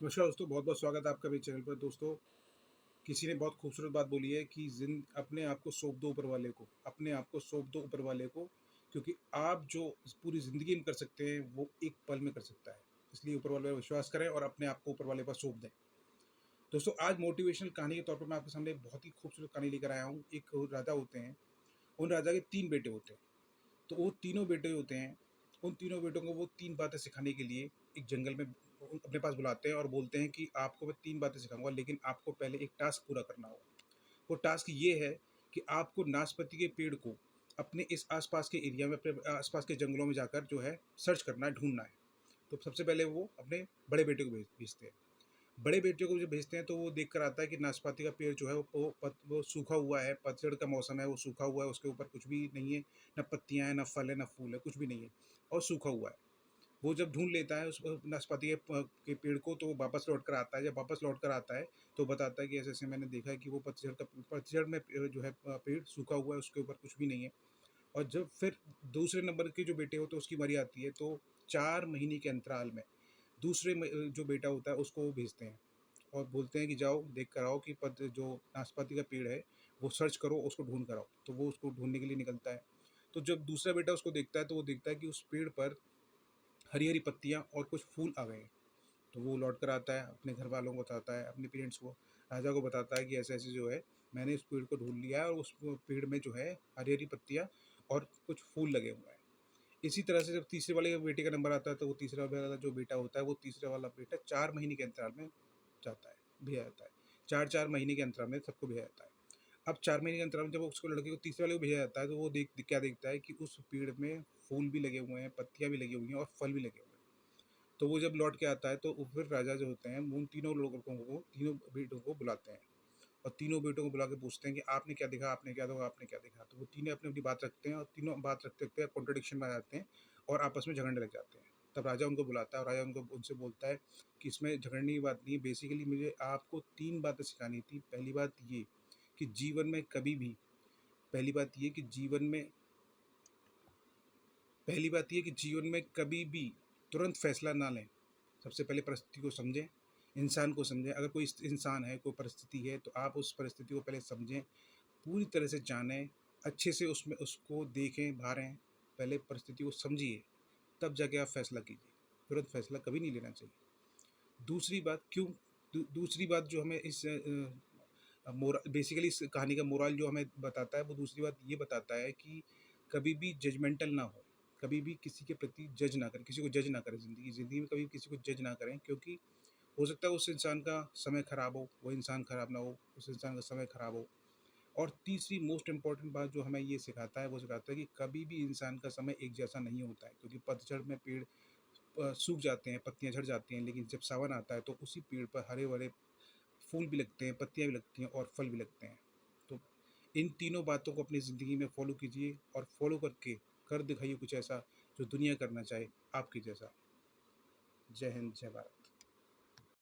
नमस्कार दोस्तों, बहुत बहुत स्वागत है आपका मेरे चैनल पर। दोस्तों, किसी ने बहुत खूबसूरत बात बोली है कि अपने आप को सौंप दो ऊपर वाले को, अपने आप को सौंप दो ऊपर वाले को, क्योंकि आप जो इस पूरी ज़िंदगी में कर सकते हैं वो एक पल में कर सकता है। इसलिए ऊपर वाले पर विश्वास करें और अपने आप को ऊपर वाले पर सौंप दें। दोस्तों, आज मोटिवेशनल कहानी के तौर पर मैं आपके सामने एक बहुत ही खूबसूरत कहानी लेकर आया हूँ। एक राजा होते हैं, उन राजा के 3 बेटे होते हैं। तो वो तीनों बेटे होते हैं, उन तीनों बेटों को वो 3 बातें सिखाने के लिए एक जंगल में अपने पास बुलाते हैं और बोलते हैं कि आपको मैं 3 बातें सिखाऊँगा, लेकिन आपको पहले एक टास्क पूरा करना होगा। वो टास्क ये है कि आपको नाशपाती के पेड़ को अपने इस आस-पास के एरिया में, अपने आस-पास के जंगलों में जाकर जो है सर्च करना है, ढूँढना है। तो सबसे पहले वो अपने बड़े बेटे को भेजते हैं। बड़े बेटे को जब भेजते हैं तो वो देख कर आता है कि नाशपाती का पेड़ जो है वो सूखा हुआ है, पतझड़ का मौसम है, वो सूखा हुआ है, उसके ऊपर कुछ भी नहीं है, ना पत्तियाँ हैं, ना फल है, ना फूल है, कुछ भी नहीं है और सूखा हुआ है। वो जब ढूँढ लेता है उस नाशपाती के पेड़ को, तो वो वापस लौट कर आता है। जब वापस लौट कर आता है तो बताता है कि ऐसे-ऐसे मैंने देखा है कि वो पतझड़ में जो है पेड़ सूखा हुआ है, उसके ऊपर कुछ भी नहीं है। और जब फिर दूसरे नंबर के जो बेटे होते हैं उसकी बारी आती है, तो 4 महीने के अंतराल में जो बेटा होता है उसको वो भेजते हैं और बोलते हैं कि जाओ देख कर आओ कि पत जो नाशपाती का पेड़ है वो सर्च करो, उसको ढूँढ कर आओ। तो वो उसको ढूँढने के लिए निकलता है। तो जब दूसरा बेटा उसको देखता है तो वो देखता है कि उस पेड़ पर हरी-हरी पत्तियाँ और कुछ फूल आ गए हैं। तो वो लौट कर आता है, अपने घरवालों को बताता है, अपने पेरेंट्स को, राजा को बताता है कि ऐसे-ऐसे जो है मैंने इस पेड़ को ढूँढ लिया है और उस पेड़ में जो है हरी-हरी पत्तियाँ और कुछ फूल लगे हुए हैं। इसी तरह से जब तीसरे वाले बेटे का नंबर आता है तो वो तीसरा वाला जो बेटा होता है, वो तीसरा वाला बेटा 4 महीने के अंतराल में जाता है, भेजा जाता है। 4-4 महीने के अंतराल में सबको भेजा जाता है। अब 4 महीने के अंतराल में जब उसको लड़के को तीसरे वाले को भेजा जाता है तो वो क्या देखता है कि उस पेड़ में फूल भी लगे हुए हैं, पत्तियाँ भी लगी हुई हैं और फल भी लगे हुए हैं। तो वो जब लौट के आता है तो फिर राजा जो होते हैं उन तीनों लोगों को, तीनों बेटों को बुलाते हैं और तीनों बेटों को बुला के पूछते हैं कि आपने क्या देखा, आपने क्या देखा, आपने क्या देखा? तो वो तीनों अपनी-अपनी बात रखते हैं और तीनों बात रखते-रखते कॉन्ट्रडिक्शन में आ जाते हैं और आपस में झगड़ने लग जाते हैं। तब राजा उनको बुलाता है और राजा उनको उनसे बोलता है कि इसमें झगड़ने की बात नहीं है, बेसिकली मुझे आपको 3 बातें सिखानी थी। कि जीवन में कभी भी पहली बात ये कि जीवन में पहली बात ये कि जीवन में कभी भी तुरंत फैसला ना लें। सबसे पहले परिस्थिति को समझें, इंसान को समझें। अगर कोई इंसान है, कोई परिस्थिति है, तो आप उस परिस्थिति को पहले समझें, पूरी तरह से जानें, अच्छे से उसमें उसको देखें, बारें, पहले परिस्थिति को समझिए, तब जाके आप फैसला कीजिए। तुरंत फैसला कभी नहीं लेना चाहिए। दूसरी बात क्यों दूसरी बात जो हमें बेसिकली इस कहानी का मोरल जो हमें बताता है, वो दूसरी बात ये बताता है कि कभी भी जजमेंटल ना हो, कभी भी किसी के प्रति जज ना करें, किसी को जज ना करें। ज़िंदगी में कभी किसी को जज ना करें, क्योंकि हो सकता है उस इंसान का समय खराब हो, वो इंसान खराब ना हो, उस इंसान का समय खराब हो। और तीसरी मोस्ट इम्पोर्टेंट बात जो हमें ये सिखाता है, वो सिखाता है कि कभी भी इंसान का समय एक जैसा नहीं होता है, क्योंकि पतझड़ में पेड़ सूख जाते हैं, पत्तियाँ झड़ जाती हैं, लेकिन जब सावन आता है तो उसी पेड़ पर हरे-भरे फूल भी लगते हैं, पत्तियाँ भी लगती हैं और फल भी लगते हैं। तो इन तीनों बातों को अपनी ज़िंदगी में फ़ॉलो कीजिए और फ़ॉलो करके कर दिखाइए कुछ ऐसा जो दुनिया करना चाहे आपके जैसा। जय हिंद, जय भारत।